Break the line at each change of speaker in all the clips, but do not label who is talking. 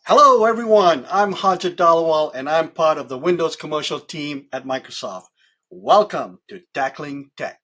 Hello, everyone. I'm Harjit and I'm part of the Windows commercial team at Microsoft. Welcome to Tackling Tech.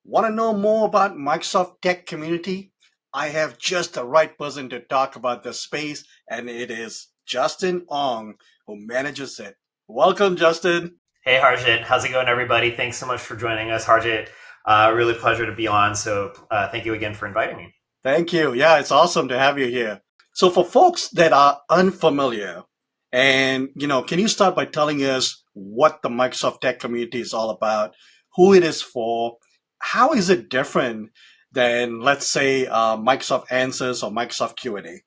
Want to know more about Microsoft Tech community? I have just the right person to talk about the space, and it is Justin Ong, who manages it. Welcome, Justin.
Hey Harjit, how's it going, everybody? Thanks so much for joining us, Harjit. Really pleasure to be on. So thank you again for inviting me.
Thank you. Yeah, it's awesome to have you here. So, for folks that are unfamiliar, can you start by telling us what the Microsoft Tech community is all about, who it is for, how is it different than, let's say, Microsoft Answers or Microsoft Q&A?
It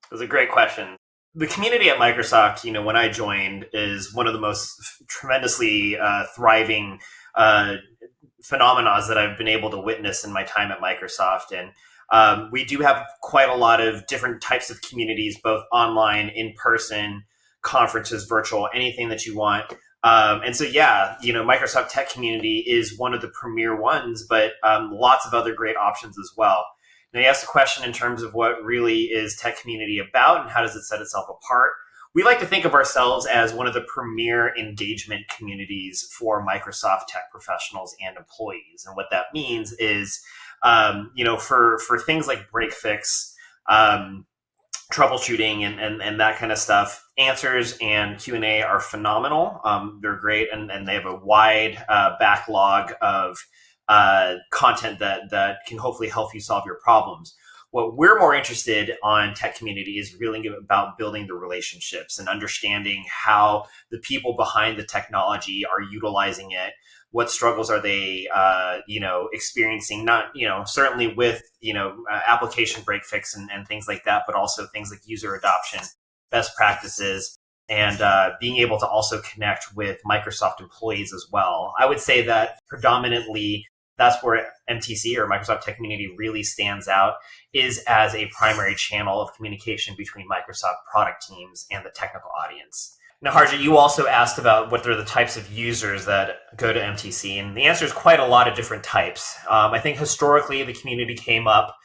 was a great question. The community at Microsoft, when I joined, is one of the most tremendously thriving phenomena that I've been able to witness in my time at Microsoft. And we do have quite a lot of different types of communities, both online, in person, conferences, virtual, anything that you want. Microsoft Tech Community is one of the premier ones, but lots of other great options as well. Now, you asked a question in terms of what really is Tech Community about and how does it set itself apart. We like to think of ourselves as one of the premier engagement communities for Microsoft tech professionals and employees. And what that means is, for things like break fix, troubleshooting and that kind of stuff, answers and Q&A are phenomenal. They're great, and they have a wide backlog of content that can hopefully help you solve your problems. What we're more interested on Tech Community is really about building the relationships and understanding how the people behind the technology are utilizing it. What struggles are they, experiencing? Not, certainly with, application break fix and things like that, but also things like user adoption, best practices, and being able to also connect with Microsoft employees as well. I would say that predominantly that's where MTC or Microsoft Tech Community really stands out, is as a primary channel of communication between Microsoft product teams and the technical audience. Now, Harjit, you also asked about what are the types of users that go to MTC, and the answer is quite a lot of different types. I think historically the community came up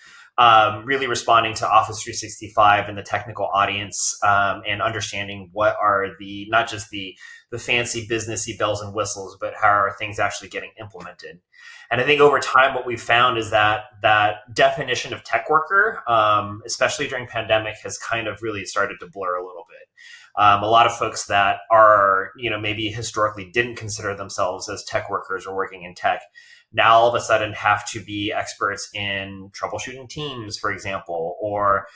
really responding to Office 365 and the technical audience, and understanding what are not just the fancy businessy bells and whistles, but how are things actually getting implemented. And I think over time, what we've found is that definition of tech worker, especially during pandemic, has kind of really started to blur a little bit. A lot of folks that are, maybe historically didn't consider themselves as tech workers or working in tech, now all of a sudden have to be experts in troubleshooting Teams, for example, or,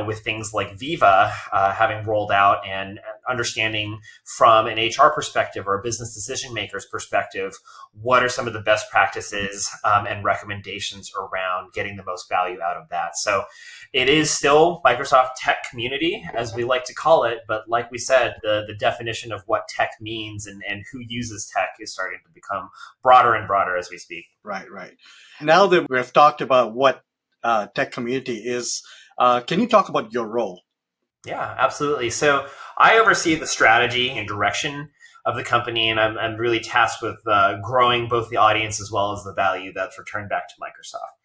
with things like Viva having rolled out and understanding from an HR perspective or a business decision maker's perspective, what are some of the best practices and recommendations around getting the most value out of that. So it is still Microsoft Tech Community, as we like to call it. But like we said, the definition of what tech means and who uses tech is starting to become broader and broader as we speak.
Right, right. Now that we've talked about what tech community is, can you talk about your role?
Yeah, absolutely. So I oversee the strategy and direction of the company, and I'm really tasked with growing both the audience as well as the value that's returned back to Microsoft.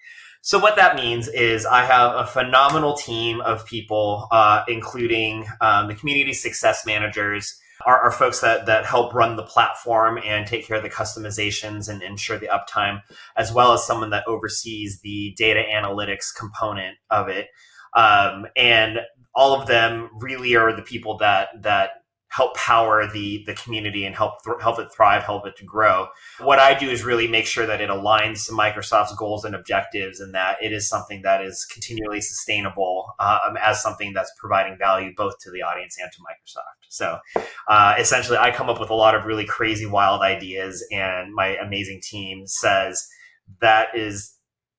So what that means is I have a phenomenal team of people, including the community success managers, are folks that help run the platform and take care of the customizations and ensure the uptime, as well as someone that oversees the data analytics component of it. And all of them really are the people that help power the community and help it thrive, help it to grow. What I do is really make sure that it aligns to Microsoft's goals and objectives, and that it is something that is continually sustainable, as something that's providing value both to the audience and to Microsoft. So essentially, I come up with a lot of really crazy, wild ideas, and my amazing team says that is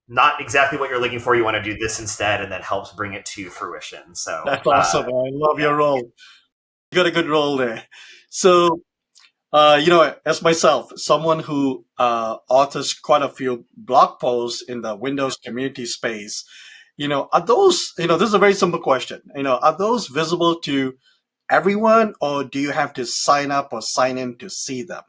not exactly what you're looking for. You want to do this instead, and that helps bring it to fruition. So
That's awesome. I love your role. You got a good role there. So, as myself, someone who authors quite a few blog posts in the Windows community space, are those, this is a very simple question, are those visible to everyone, or do you have to sign up or sign in to see them?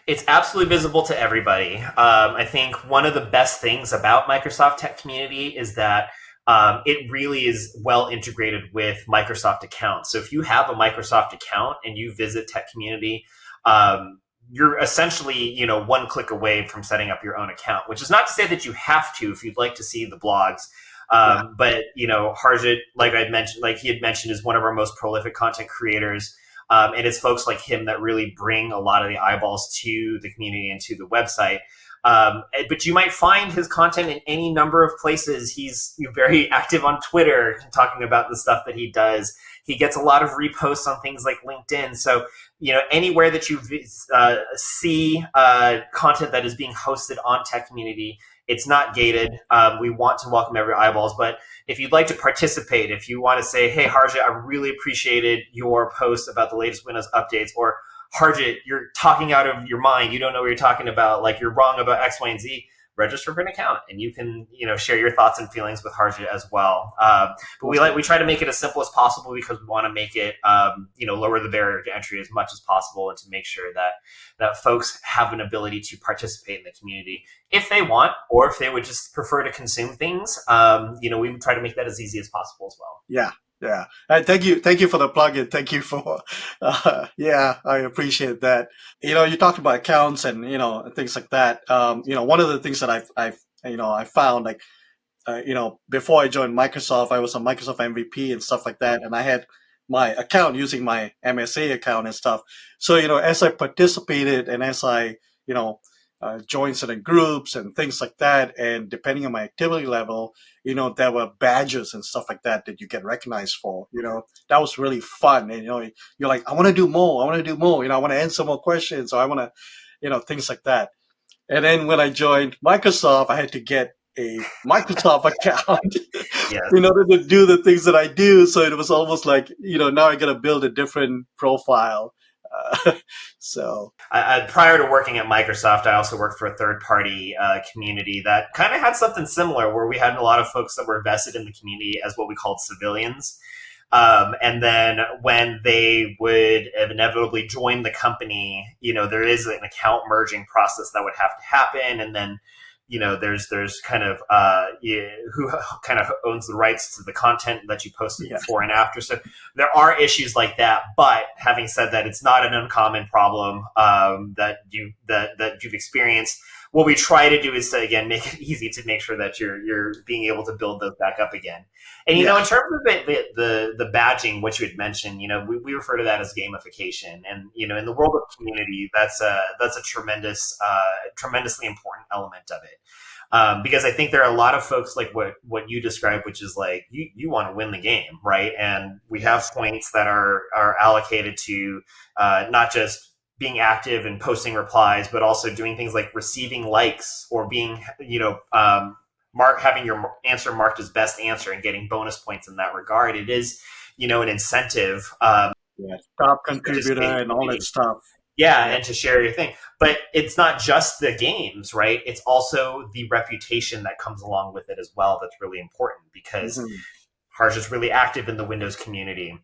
It's absolutely visible to everybody. I think one of the best things about Microsoft Tech Community is that it really is well integrated with Microsoft accounts. So if you have a Microsoft account and you visit Tech Community, you're essentially, one click away from setting up your own account, which is not to say that you have to if you'd like to see the blogs.
Yeah.
But Harjit, like he had mentioned, is one of our most prolific content creators. And it's folks like him that really bring a lot of the eyeballs to the community and to the website. But you might find his content in any number of places. He's very active on Twitter, talking about the stuff that he does. He gets a lot of reposts on things like LinkedIn. So, anywhere that you see content that is being hosted on Tech Community, it's not gated. We want to welcome every eyeballs, but if you'd like to participate, if you want to say, hey, Harjit, I really appreciated your post about the latest Windows updates, or Harjit, you're talking out of your mind. You don't know what you're talking about. Like, you're wrong about X, Y, and Z. Register for an account, and you can, share your thoughts and feelings with Harjit as well. But we try to make it as simple as possible because we want to make it, lower the barrier to entry as much as possible, and to make sure that folks have an ability to participate in the community if they want, or if they would just prefer to consume things. We try to make that as easy as possible as well.
Yeah. Yeah. Thank you for the plug-in. Thank you for, yeah, I appreciate that. You talked about accounts and, things like that. One of the things that I found, like, before I joined Microsoft, I was a Microsoft MVP and stuff like that. And I had my account using my MSA account and stuff. So, as I participated and as I, joined certain groups and things like that, and depending on my activity level, there were badges and stuff like that that you get recognized for. That was really fun. And, you're like, I want to do more. I want to do more. I want to answer more questions. Or I want to, things like that. And then when I joined Microsoft, I had to get a Microsoft account
Yes.
in order to do the things that I do. So it was almost like, now I got to build a different profile. So
prior to working at Microsoft, I also worked for a third-party community that kind of had something similar, where we had a lot of folks that were vested in the community as what we called civilians. And then when they would inevitably join the company, there is an account merging process that would have to happen, and then there's kind of who kind of owns the rights to the content that you posted before and after. So there are issues like that. But having said that, it's not an uncommon problem that you've experienced. What we try to do is to, again, make it easy to make sure that you're being able to build those back up again. And in terms of the badging, what you had mentioned, we refer to that as gamification. And in the world of community, that's a tremendously important element of it. Because I think there are a lot of folks like what you described, which is like you want to win the game, right? And we have points that are allocated to not just being active and posting replies, but also doing things like receiving likes, or being, having your answer marked as best answer and getting bonus points in that regard. It is, an incentive.
Top contributor and all that stuff.
Yeah, and to share your thing. But it's not just the games, right? It's also the reputation that comes along with it as well that's really important, because Harj is really active in the Windows community.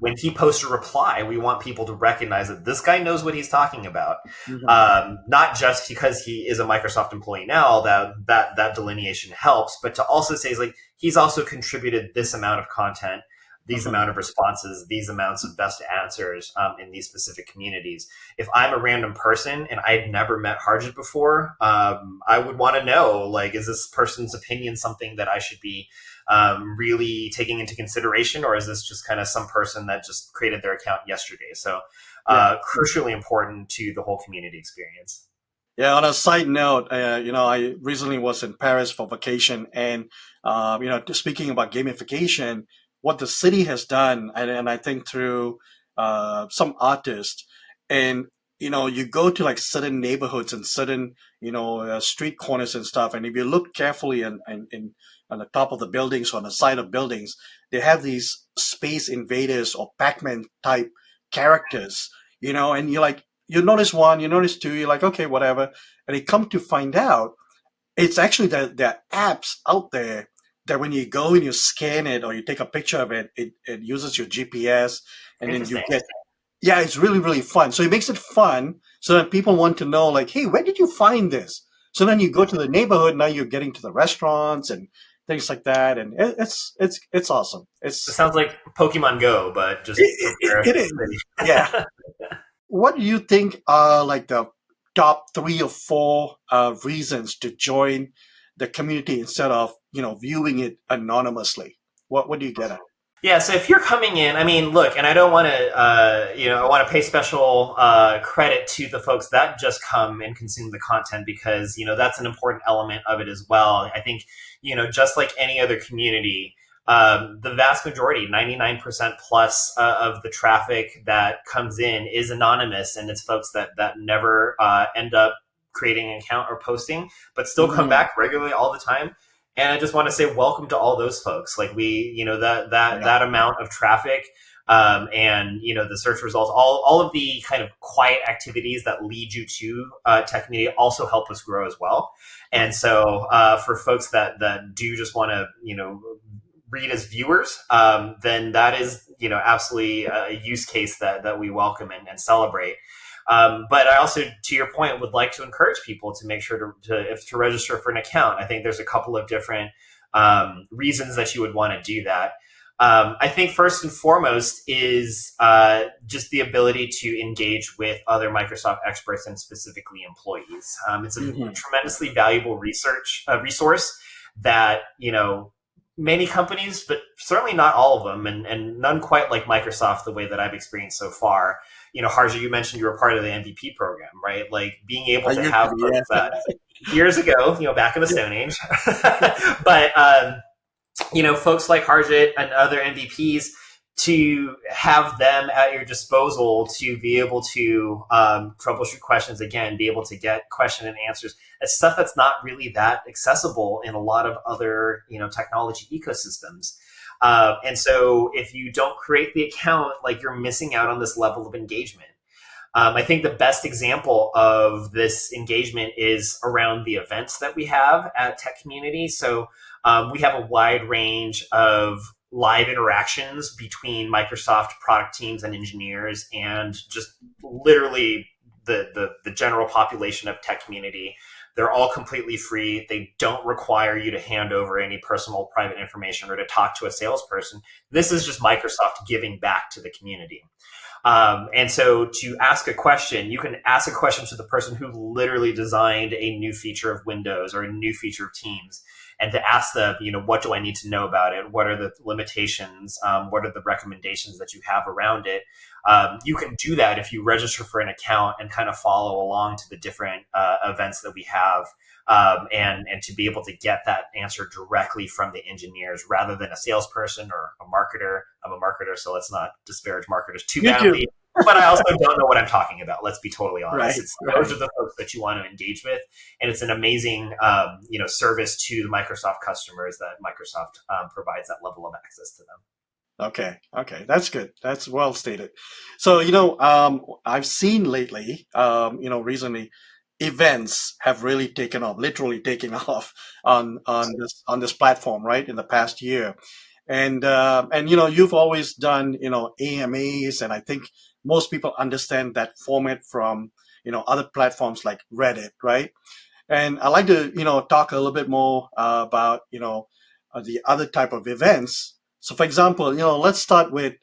When he posts a reply, we want people to recognize that this guy knows what he's talking about. Not just because he is a Microsoft employee now, that delineation helps, but to also say, he's also contributed this amount of content, these amount of responses, these amounts of best answers in these specific communities. If I'm a random person and I've never met Harjit before, I would want to know, is this person's opinion something that I should be really taking into consideration, or is this just kind of some person that just created their account yesterday? So crucially important to the whole community experience.
Yeah, on a side note, I recently was in Paris for vacation, and, speaking about gamification, what the city has done, and I think through some artists, and, you go to like certain neighborhoods and certain, street corners and stuff, and if you look carefully and on the top of the buildings or on the side of buildings, they have these space invaders or Pac-Man type characters, and you're like, you notice one, you notice two, you're like, okay, whatever. And you come to find out, it's actually that there are apps out there that when you go and you scan it or you take a picture of it, it uses your GPS, and then you get, it's really, really fun. So it makes it fun so that people want to know, like, hey, where did you find this? So then you go to the neighborhood, now you're getting to the restaurants and things like that, and it's awesome.
It sounds like Pokemon Go, but just for
It is. Yeah.
city.
What do you think are like the top three or four reasons to join the community instead of viewing it anonymously? What do you get at?
Yeah, so if you're coming in, I mean, look, and I don't want to, I want to pay special credit to the folks that just come and consume the content because, that's an important element of it as well. I think, just like any other community, the vast majority, 99% plus of the traffic that comes in is anonymous, and it's folks that never end up creating an account or posting, but still come
Mm,
back regularly all the time. And I just want to say welcome to all those folks. Like
yeah.
that amount of traffic, and the search results, all of the kind of quiet activities that lead you to tech media also help us grow as well. And so for folks that do just want to read as viewers, then that is absolutely a use case that we welcome and celebrate. But I also, to your point, would like to encourage people to make sure to register for an account. I think there's a couple of different reasons that you would want to do that. I think first and foremost is just the ability to engage with other Microsoft experts and specifically employees. It's a
Hmm.
tremendously valuable resource that many companies, but certainly not all of them, and none quite like Microsoft the way that I've experienced so far. Harja, you mentioned you were part of the MVP program, right? Like being able
I
to
used to
have
be,
folks
yeah.
that years ago, back in the Stone Age, but folks like Harjit and other MVPs, to have them at your disposal to be able to troubleshoot questions again, be able to get question and answers. It's stuff that's not really that accessible in a lot of other technology ecosystems. And so if you don't create the account, like you're missing out on this level of engagement. I think the best example of this engagement is around the events that we have at Tech Community. So we have a wide range of live interactions between Microsoft product teams and engineers, and just literally the general population of Tech Community. They're all completely free. They don't require you to hand over any personal private information or to talk to a salesperson. This is just Microsoft giving back to the community. And so to ask a question, you can ask a question to the person who literally designed a new feature of Windows or a new feature of Teams, and to ask them, what do I need to know about it? What are the limitations? What are the recommendations that you have around it? You can do that if you register for an account and kind of follow along to the different events that we have, and to be able to get that answer directly from the engineers rather than a salesperson or a marketer. I'm a marketer, so let's not disparage marketers too
You too.
badly. But I also don't know what I'm talking about. Let's be totally honest.
Right,
It's those
right.
are the folks that you want to engage with, and it's an amazing, service to the Microsoft customers that Microsoft provides that level of access to them.
Okay, okay, that's good. That's well stated. So, I've seen lately, recently, events have really taken off, literally taken off on this platform, right? In the past year, and you've always done AMAs, and I think most people understand that format from other platforms like Reddit, right? And I'd like to, talk a little bit more about, the other type of events. So, for example, let's start with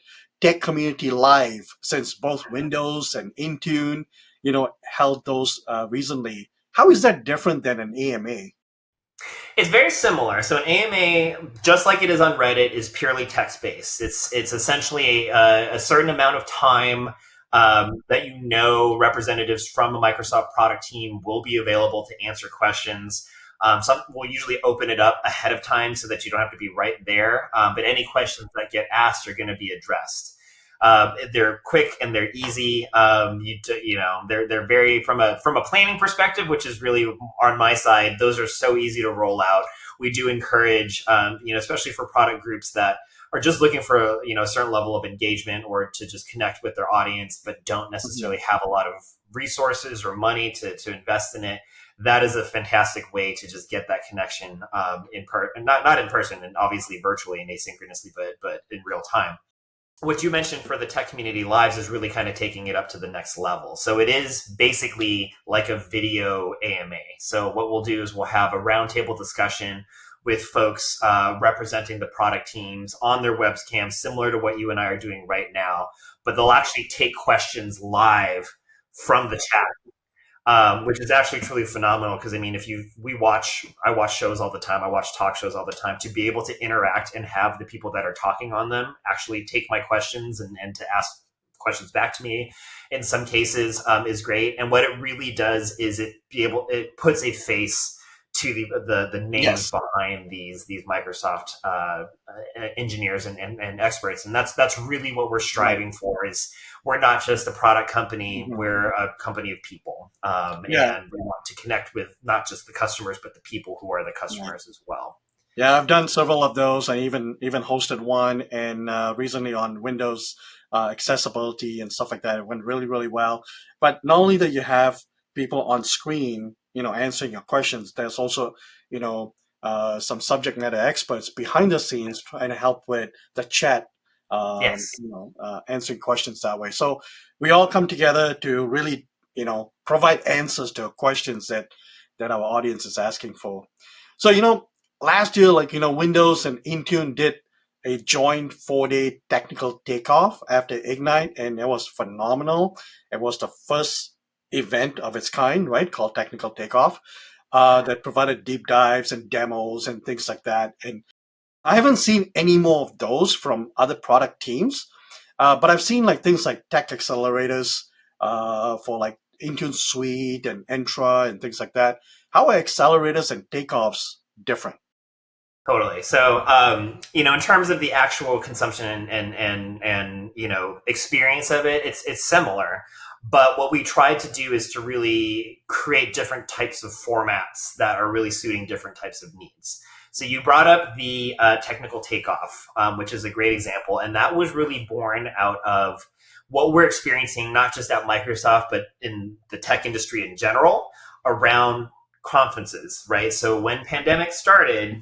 Tech Community Live, since both Windows and Intune, held those recently. How is that different than an AMA?
It's very similar. So an AMA, just like it is on Reddit, is purely text based. It's essentially a certain amount of time that representatives from a Microsoft product team will be available to answer questions. Some will usually open it up ahead of time so that you don't have to be right there. But any questions that get asked are going to be addressed. They're quick and they're easy. They're very from a planning perspective, which is really on my side. Those are so easy to roll out. We do encourage, especially for product groups that are just looking for a certain level of engagement or to just connect with their audience, but don't
Mhm.
necessarily have a lot of resources or money to invest in it. That is a fantastic way to just get that connection not in person, and obviously virtually and asynchronously, but in real time. What you mentioned for the Tech Community Lives is really kind of taking it up to the next level. So it is basically like a video AMA. So what we'll do is we'll have a roundtable discussion with folks representing the product teams on their webcams, similar to what you and I are doing right now. But they'll actually take questions live from the chat, which is actually truly phenomenal. Because I mean, I watch shows all the time. I watch talk shows all the time. To be able to interact and have the people that are talking on them actually take my questions and to ask questions back to me in some cases is great. And what it really does is it puts a face to the names
Yes.
behind these Microsoft engineers and experts. And that's really what we're
Right.
striving for. Is we're not just a product company,
Mhm.
we're a company of people.
Yeah.
And we want to connect with not just the customers, but the people who are the
Yeah.
customers as well.
Yeah, I've done several of those. I even hosted one, and recently on Windows accessibility and stuff like that. It went really well. But not only that you have people on screen, answering your questions, there's also some subject matter experts behind the scenes trying to help with the chat,
Yes.
answering questions that way. So we all come together to really provide answers to questions that our audience is asking for. So last year, Windows and Intune did a joint 4-day technical takeoff after Ignite, and it was phenomenal. It was the first event of its kind, right, called Technical Takeoff, that provided deep dives and demos and things like that. And I haven't seen any more of those from other product teams, but I've seen things like tech accelerators for Intune Suite and Entra and things like that. How are accelerators and takeoffs different?
Totally. So, in terms of the actual consumption and experience of it, it's similar. But what we tried to do is to really create different types of formats that are really suiting different types of needs. So you brought up the technical takeoff, which is a great example, and that was really born out of what we're experiencing, not just at Microsoft, but in the tech industry in general, around conferences, right? So when pandemic started,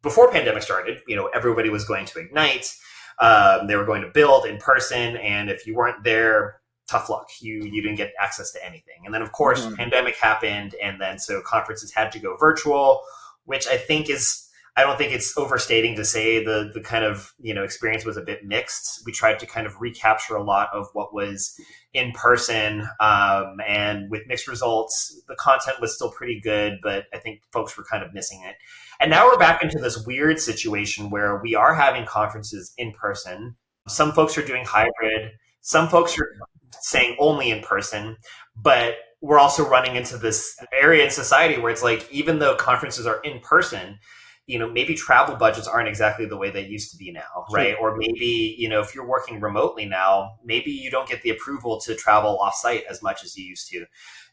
before pandemic started, everybody was going to Ignite. They were going to build in person, and if you weren't there, tough luck. You didn't get access to anything. And then of course,
Mhm.
pandemic happened, and then so conferences had to go virtual, which I don't think it's overstating to say the kind of experience was a bit mixed. We tried to kind of recapture a lot of what was in person, and with mixed results. The content was still pretty good, but I think folks were kind of missing it. And now we're back into this weird situation where we are having conferences in person. Some folks are doing hybrid. Some folks are saying only in person, but we're also running into this area in society where it's like, even though conferences are in person, maybe travel budgets aren't exactly the way they used to be now,
True.
right? Or maybe, if you're working remotely now, maybe you don't get the approval to travel offsite as much as you used to.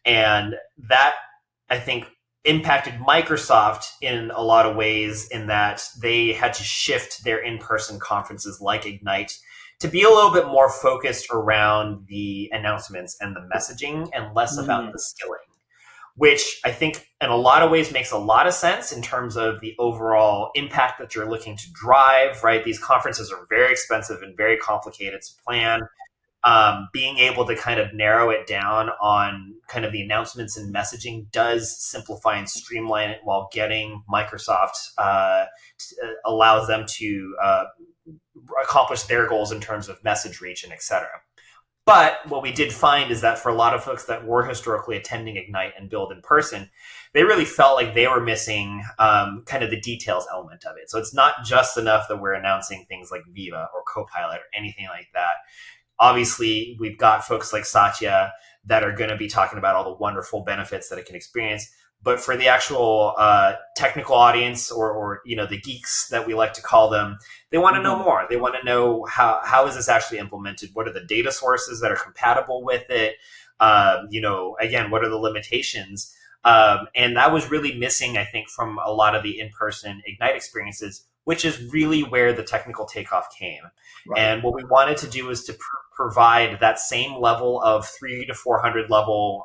And that, I think, impacted Microsoft in a lot of ways, in that they had to shift their in-person conferences like Ignite to be a little bit more focused around the announcements and the messaging and less about
Mhm.
the skilling, which I think in a lot of ways makes a lot of sense in terms of the overall impact that you're looking to drive, right? These conferences are very expensive and very complicated to plan. Being able to kind of narrow it down on kind of the announcements and messaging does simplify and streamline it, while getting Microsoft allows them to accomplish their goals in terms of message reach and et cetera. But what we did find is that for a lot of folks that were historically attending Ignite and Build in person, they really felt like they were missing kind of the details element of it. So it's not just enough that we're announcing things like Viva or Copilot or anything like that. Obviously, we've got folks like Satya that are going to be talking about all the wonderful benefits that it can experience. But for the actual technical audience, or the geeks that we like to call them, they want to know
Mhm.
more. They want to know how is this actually implemented? What are the data sources that are compatible with it? Again, what are the limitations? And that was really missing, I think, from a lot of the in-person Ignite experiences, which is really where the technical takeoff came.
Right.
And what we wanted to do was to provide that same level of 300 to 400 level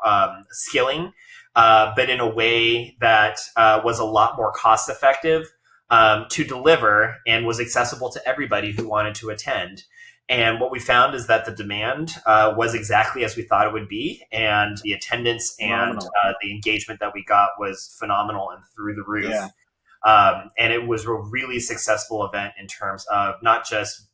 skilling, but in a way that was a lot more cost effective to deliver, and was accessible to everybody who wanted to attend. And what we found is that the demand was exactly as we thought it would be, and the attendance and
Phenomenal.
the engagement that we got was phenomenal and through the
Yeah.
roof. And it was a really successful event in terms of not just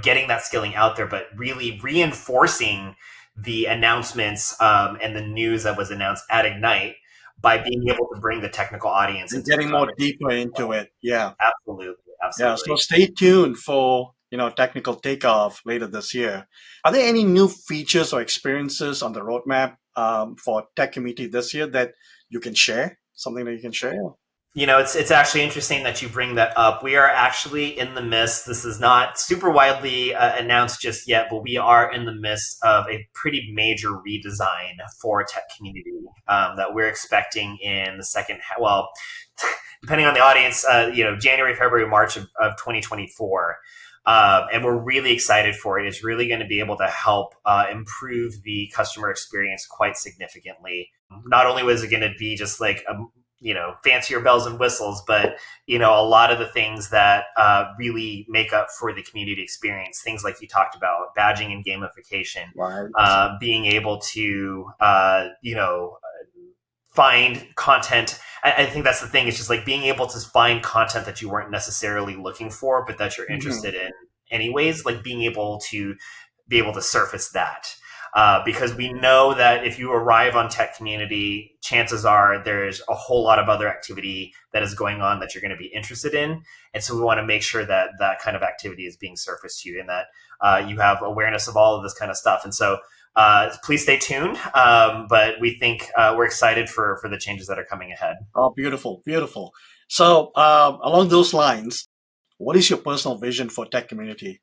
getting that skilling out there, but really reinforcing the announcements and the news that was announced at Ignite by being able to bring the technical audience
And
into the
getting more
conversation.
deeper into it. Yeah.
Absolutely,
Yeah. So
absolutely.
stay tuned for, technical takeoff later this year. Are there any new features or experiences on the roadmap for tech community this year that you can share? Something that you can share?
It's actually interesting that you bring that up. We are actually in the midst. This is not super widely announced just yet, but we are in the midst of a pretty major redesign for tech community that we're expecting in the second. Well, depending on the audience, January, February, March of 2024. And we're really excited for it. It's really going to be able to help improve the customer experience quite significantly. Not only was it going to be just like fancier bells and whistles, but a lot of the things that really make up for the community experience, things like you talked about, badging and gamification,
Right.
being able to find content. I think that's the thing. It's just like being able to find content that you weren't necessarily looking for, but that you're
Mhm.
interested in anyways, like being able to surface that. Because we know that if you arrive on tech community, chances are there's a whole lot of other activity that is going on that you're going to be interested in. And so we want to make sure that that kind of activity is being surfaced to you and that you have awareness of all of this kind of stuff. And so please stay tuned. But we think we're excited for the changes that are coming ahead.
Oh, beautiful, beautiful. So, along those lines, what is your personal vision for tech community?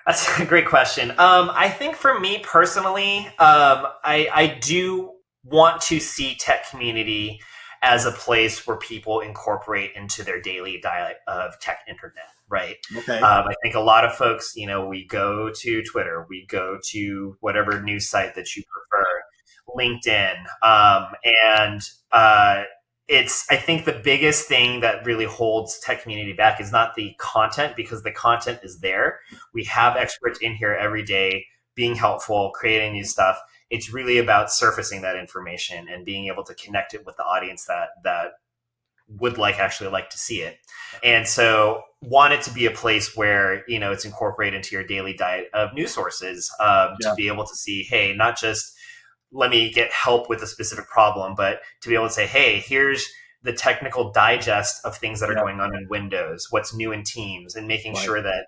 That's a great question. I think for me personally, I do want to see tech community as a place where people incorporate into their daily diet of tech internet, right?
Okay.
I think a lot of folks, we go to Twitter, we go to whatever news site that you prefer, LinkedIn, and I think the biggest thing that really holds tech community back is not the content because the content is there. We have experts in here every day being helpful, creating new stuff. It's really about surfacing that information and being able to connect it with the audience that would actually like to see it. And so want it to be a place where, it's incorporated into your daily diet of news sources to
Yeah.
be able to see, hey, not just let me get help with a specific problem, but to be able to say, hey, here's the technical digest of things that are
Yeah.
going on in Windows, what's new in Teams, and making
Right.
sure that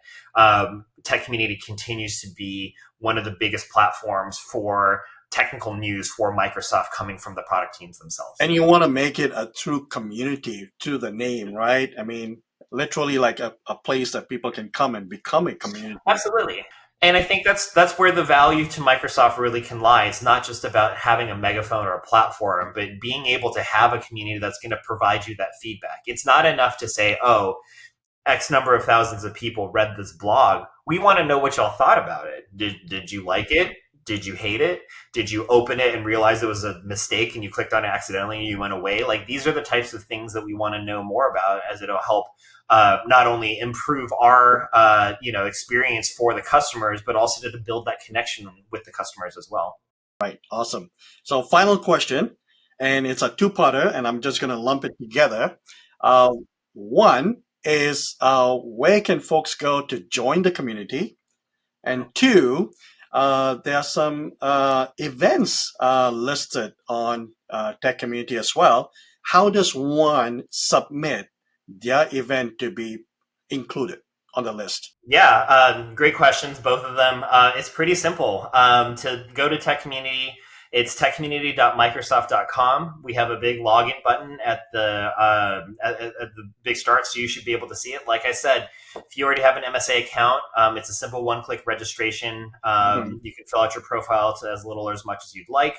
tech community continues to be one of the biggest platforms for technical news for Microsoft coming from the product teams themselves.
And you want to make it a true community to the name, right? I mean, literally like a place that people can come and become a community.
Absolutely. And I think that's where the value to Microsoft really can lie. It's not just about having a megaphone or a platform, but being able to have a community that's going to provide you that feedback. It's not enough to say, "Oh, X number of thousands of people read this blog. We want to know what y'all thought about it. Did you like it? Did you hate it? Did you open it and realize it was a mistake and you clicked on it accidentally and you went away?" Like these are the types of things that we want to know more about, as it'll help not only improve our experience for the customers, but also to build that connection with the customers as well.
Right. Awesome. So, final question, and it's a two-parter, and I'm just going to lump it together. Uh, One is where can folks go to join the community? And two, there are some events listed on Tech Community as well. How does one submit their event to be included on the list?
Yeah, great questions, both of them. It's pretty simple. To go to Tech Community, it's techcommunity.microsoft.com. We have a big login button at at the big start, so you should be able to see it. Like I said, if you already have an MSA account, it's a simple one-click registration.
Mhm.
You can fill out your profile to as little or as much as you'd like.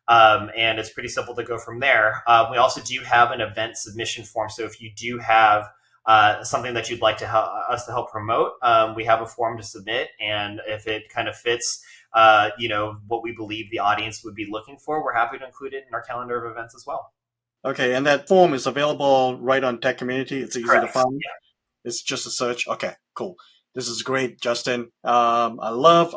And it's pretty simple to go from there. We also do have an event submission form. So if you do have something that you'd like to us to help promote, we have a form to submit, and if it kind of fits, what we believe the audience would be looking for, we're happy to include it in our calendar of events as well.
Okay, and that form is available right on Tech Community. It's easy to
Correct.
find.
Yeah.
It's just a search. Okay, cool. This is great, Justin. I love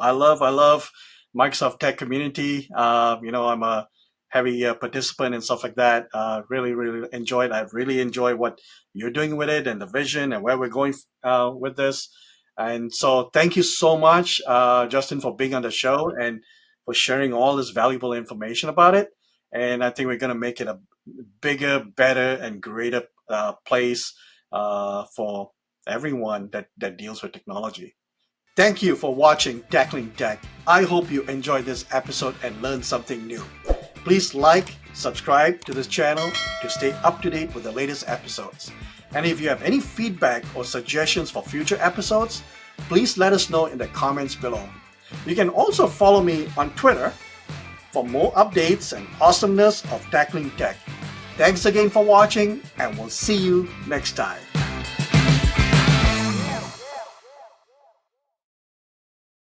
Microsoft Tech Community. I'm a heavy participant and stuff like that. Really, really enjoyed. I really enjoy what you're doing with it and the vision and where we're going with this. And so, thank you so much, Justin, for being on the show and for sharing all this valuable information about it. And I think we're going to make it a bigger, better, and greater place for everyone that deals with technology. Thank you for watching Tackling Tech. I hope you enjoyed this episode and learned something new. Please like, subscribe to this channel to stay up to date with the latest episodes. And if you have any feedback or suggestions for future episodes, please let us know in the comments below. You can also follow me on Twitter for more updates and awesomeness of Tackling Tech. Thanks again for watching, and we'll see you next time.